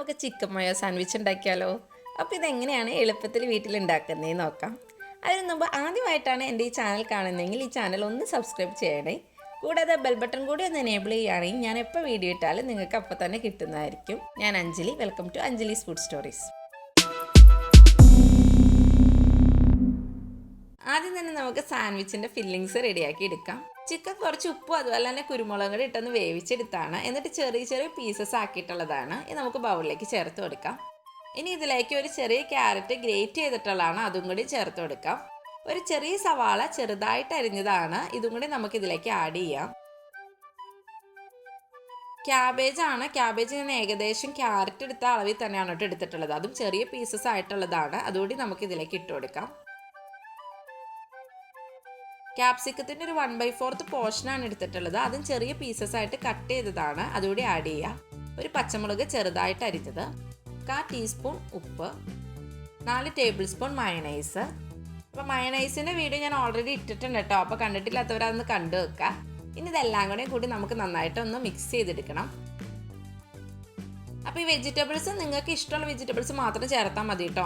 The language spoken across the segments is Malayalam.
നമുക്ക് ചിക്കൻ മയോ സാൻഡ്വിച്ച് ഉണ്ടാക്കിയാലോ? അപ്പോൾ ഇതെങ്ങനെയാണ് എളുപ്പത്തിൽ വീട്ടിൽ ഉണ്ടാക്കുന്നതെന്ന് നോക്കാം. അതിന് മുമ്പ് ആദ്യമായിട്ടാണ് എൻ്റെ ഈ ചാനൽ കാണുന്നതെങ്കിൽ ഈ ചാനൽ ഒന്ന് സബ്സ്ക്രൈബ് ചെയ്യണേ. കൂടാതെ ബെൽ ബട്ടൺ കൂടി ഒന്ന് എനേബിൾ ചെയ്യുകയാണെങ്കിൽ ഞാൻ എപ്പോൾ വീഡിയോ ഇട്ടാലും നിങ്ങൾക്ക് അപ്പോൾ തന്നെ കിട്ടുന്നതായിരിക്കും. ഞാൻ Anjali, welcome to Anjali's food stories. ആദ്യം തന്നെ നമുക്ക് സാൻഡ്വിച്ചിൻ്റെ ഫില്ലിങ്സ് റെഡിയാക്കി എടുക്കാം. ചിക്കൻ കുറച്ച് ഉപ്പും അതുപോലെ തന്നെ കുരുമുളകും കൂടി ഇട്ടൊന്ന് വേവിച്ചെടുത്താണ്, എന്നിട്ട് ചെറിയ ചെറിയ പീസസ് ആക്കിയിട്ടുള്ളതാണ്. ഇത് നമുക്ക് ബൗളിലേക്ക് ചേർത്ത് കൊടുക്കാം. ഇനി ഇതിലേക്ക് ഒരു ചെറിയ ക്യാരറ്റ് ഗ്രേറ്റ് ചെയ്തിട്ടുള്ളതാണ്, അതും കൂടി ചേർത്ത് കൊടുക്കാം. ഒരു ചെറിയ സവാള ചെറുതായിട്ട് അരിഞ്ഞതാണ്, ഇതും കൂടി നമുക്ക് ഇതിലേക്ക് ആഡ് ചെയ്യാം. ക്യാബേജ് ആണ്. ക്യാബേജ് ഞാൻ ഏകദേശം ക്യാരറ്റ് എടുത്ത അളവിൽ തന്നെയാണ് കേട്ടോ എടുത്തിട്ടുള്ളത്, അതും ചെറിയ പീസസ് ആയിട്ടുള്ളതാണ്, അതുകൂടി നമുക്ക് ഇതിലേക്ക് ഇട്ട് കൊടുക്കാം. ക്യാപ്സിക്കത്തിൻ്റെ ഒരു 1/4 പോർഷനാണ് എടുത്തിട്ടുള്ളത്, അതും ചെറിയ പീസസ് ആയിട്ട് കട്ട് ചെയ്തതാണ്, അതുകൂടി ആഡ് ചെയ്യാം. ഒരു പച്ചമുളക് ചെറുതായിട്ട് അരിഞ്ഞത്, 1/4 ടീസ്പൂൺ ഉപ്പ്, 4 ടേബിൾ സ്പൂൺ മയണൈസ്. അപ്പോൾ മയണൈസിൻ്റെ വീഡിയോ ഞാൻ ഓൾറെഡി ഇട്ടിട്ടുണ്ട് കേട്ടോ, അപ്പോൾ കണ്ടിട്ടില്ലാത്തവരതൊന്ന് കണ്ടു വെക്കുക. ഇനി ഇതെല്ലാം കൂടി നമുക്ക് നന്നായിട്ടൊന്ന് മിക്സ് ചെയ്തെടുക്കണം. അപ്പോൾ ഈ വെജിറ്റബിൾസ് നിങ്ങൾക്ക് ഇഷ്ടമുള്ള വെജിറ്റബിൾസ് മാത്രം ചേർത്താൽ മതി കേട്ടോ.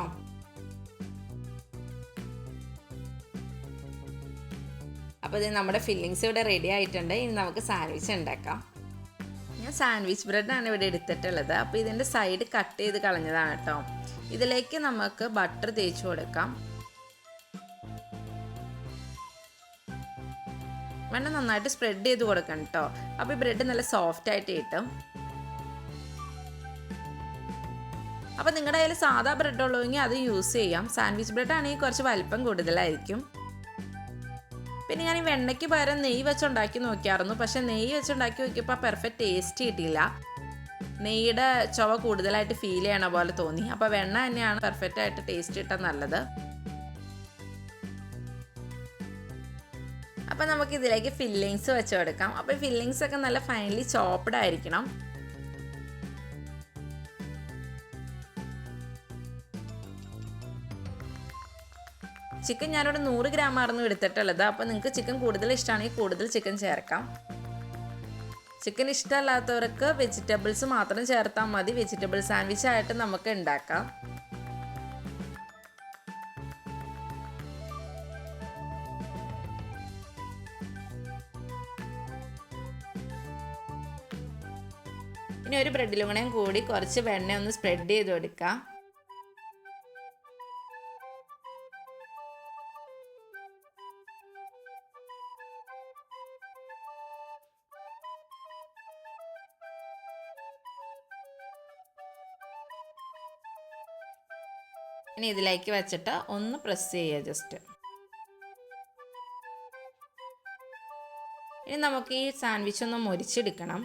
അപ്പോൾ ഇത് നമ്മുടെ ഫില്ലിങ്സ് ഇവിടെ റെഡി ആയിട്ടുണ്ട്. ഇനി നമുക്ക് സാൻഡ്വിച്ച് ഉണ്ടാക്കാം. ഞാൻ സാൻഡ്വിച്ച് ബ്രെഡാണ് ഇവിടെ എടുത്തിട്ടുള്ളത്. അപ്പോൾ ഇതിൻ്റെ സൈഡ് കട്ട് ചെയ്ത് കളഞ്ഞതാണ് കേട്ടോ. ഇതിലേക്ക് നമുക്ക് ബട്ടർ തേച്ച് കൊടുക്കാം. വേണ്ട നന്നായിട്ട് സ്പ്രെഡ് ചെയ്ത് കൊടുക്കണം കേട്ടോ. അപ്പോൾ ഈ ബ്രെഡ് നല്ല സോഫ്റ്റ് ആയിട്ട് കിട്ടും. അപ്പോൾ നിങ്ങളുടെ കയ്യിൽ സാധാ ബ്രെഡ് ഉള്ളതെങ്കിൽ അത് യൂസ് ചെയ്യാം. സാൻഡ്വിച്ച് ബ്രെഡ് ആണെങ്കിൽ കുറച്ച് വലിപ്പം കൂടുതലായിരിക്കും. പിന്നെ ഞാൻ ഈ വെണ്ണയ്ക്ക് പകരം നെയ്യ് വെച്ചുണ്ടാക്കി നോക്കിയായിരുന്നു, പക്ഷേ നെയ്യ് വെച്ചുണ്ടാക്കി നോക്കിയപ്പോൾ പെർഫെക്റ്റ് ടേസ്റ്റ് കിട്ടിയില്ല. നെയ്യുടെ ചുവ കൂടുതലായിട്ട് ഫീൽ ചെയ്യണ പോലെ തോന്നി. അപ്പോൾ വെണ്ണ തന്നെയാണ് പെർഫെക്റ്റ് ആയിട്ട് ടേസ്റ്റ് കിട്ടാൻ നല്ലത്. അപ്പോൾ നമുക്ക് ഇതിലേക്ക് ഫില്ലിങ്സ് വെച്ച് കൊടുക്കാം. അപ്പോൾ ഫില്ലിങ്സ് ഒക്കെ നല്ല ഫൈനലി ചോപ്ഡ് ആയിരിക്കണം. ചിക്കൻ ഞാനിവിടെ 100 ഗ്രാമായിരുന്നു എടുത്തിട്ടുള്ളത്. അപ്പോൾ നിങ്ങൾക്ക് ചിക്കൻ കൂടുതൽ ഇഷ്ടമാണെങ്കിൽ കൂടുതൽ ചിക്കൻ ചേർക്കാം. ചിക്കൻ ഇഷ്ടമല്ലാത്തവർക്ക് വെജിറ്റബിൾസ് മാത്രം ചേർത്താൽ മതി. വെജിറ്റബിൾ സാൻഡ്വിച്ച് ആയിട്ട് നമുക്ക് ഉണ്ടാക്കാം. ഇനി ഒരു ബ്രെഡിലും കൂടി കുറച്ച് വെണ്ണ ഒന്ന് സ്പ്രെഡ് ചെയ്ത് കൊടുക്കാം. ഇനി ഇതിലേക്ക് വെച്ചിട്ട് ഒന്ന് പ്രസ് ചെയ്യുക ജസ്റ്റ്. ഇനി നമുക്ക് ഈ സാൻഡ്വിച്ച് ഒന്ന് മൊരിച്ചെടുക്കണം.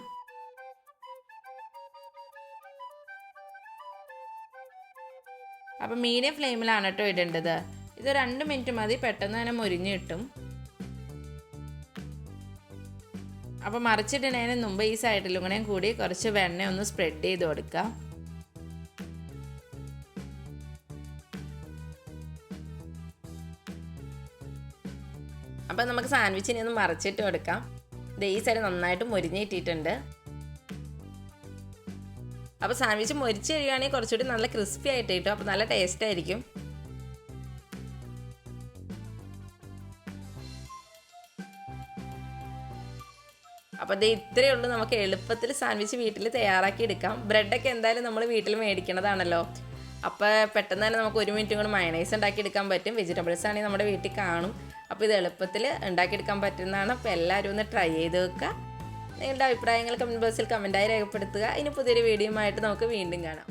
അപ്പോൾ മീഡിയം ഫ്ലെയിമിലാണ് കേട്ടോ ഇടേണ്ടത്. ഇത് 2 മിനിറ്റ് മതി, പെട്ടെന്ന് തന്നെ മൊരിഞ്ഞ് കിട്ടും. അപ്പോൾ മറിച്ചിടുന്നതിന് മുമ്പ് ഈ സൈഡിലും കൂടി കുറച്ച് വെണ്ണ ഒന്ന് സ്പ്രെഡ് ചെയ്ത് കൊടുക്കുക. അപ്പോൾ നമുക്ക് സാൻഡ്വിച്ചിനെ ഒന്ന് മറിച്ചിട്ട് കൊടുക്കാം. ഈ സൈഡ് നന്നായിട്ട് മൊരിഞ്ഞ് കിട്ടിയിട്ടുണ്ട്. അപ്പോൾ സാൻഡ്വിച്ച് മൊരിച്ച് കഴിയുകയാണെങ്കിൽ കുറച്ചുകൂടി നല്ല ക്രിസ്പി ആയിട്ട് കിട്ടും. അപ്പോൾ നല്ല ടേസ്റ്റ് ആയിരിക്കും. അപ്പോൾ ഇത്രയേ ഉള്ളൂ. നമുക്ക് എളുപ്പത്തിൽ സാൻഡ്വിച്ച് വീട്ടിൽ തയ്യാറാക്കി എടുക്കാം. ബ്രെഡൊക്കെ എന്തായാലും നമ്മൾ വീട്ടിൽ മേടിക്കണതാണല്ലോ. അപ്പോൾ പെട്ടെന്ന് തന്നെ നമുക്ക് 1 മിനിറ്റും കൂടി മയണൈസ് ഉണ്ടാക്കിയെടുക്കാൻ പറ്റും. വെജിറ്റബിൾസ് ആണെങ്കിൽ നമ്മുടെ വീട്ടിൽ കാണും. അപ്പോൾ ഇത് എളുപ്പത്തിൽ ഉണ്ടാക്കിയെടുക്കാൻ പറ്റുന്നതാണ്. അപ്പോൾ എല്ലാവരും ഒന്ന് ട്രൈ ചെയ്ത് വെക്കുക. നിങ്ങളുടെ അഭിപ്രായങ്ങൾ കമൻറ്റ് ബോക്സിൽ കമൻറ്റായി രേഖപ്പെടുത്തുക. ഇനി പുതിയൊരു വീഡിയോയുമായിട്ട് നമുക്ക് വീണ്ടും കാണാം.